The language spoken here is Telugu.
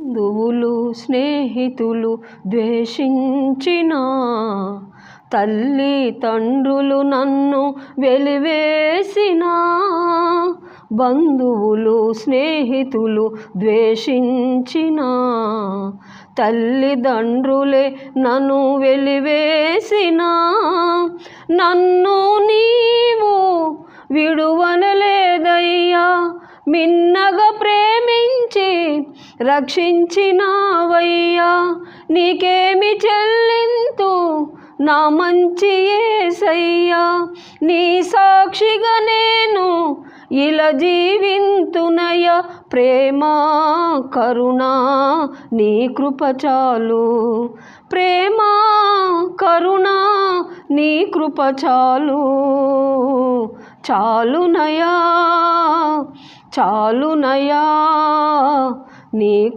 బంధువులు స్నేహితులు ద్వేషించినా, తల్లి తండ్రులు నన్ను వెలివేసినా, బంధువులు స్నేహితులు ద్వేషించినా, తల్లిదండ్రులే నన్ను వెలివేసినా, నన్ను నీవు విడువనలేదయ్యా, మిన్నగా ప్రేమించి రక్షించినావయ్యా. నీకేమి చెల్లింతు నా మంచి యేసయ్యా, నీ సాక్షిగా నేను ఇలా జీవింతునయ్యా. ప్రేమ కరుణ నీ కృప చాలు, ప్రేమ కరుణ నీ కృప చాలు, చాలునయా చాలునయా నీ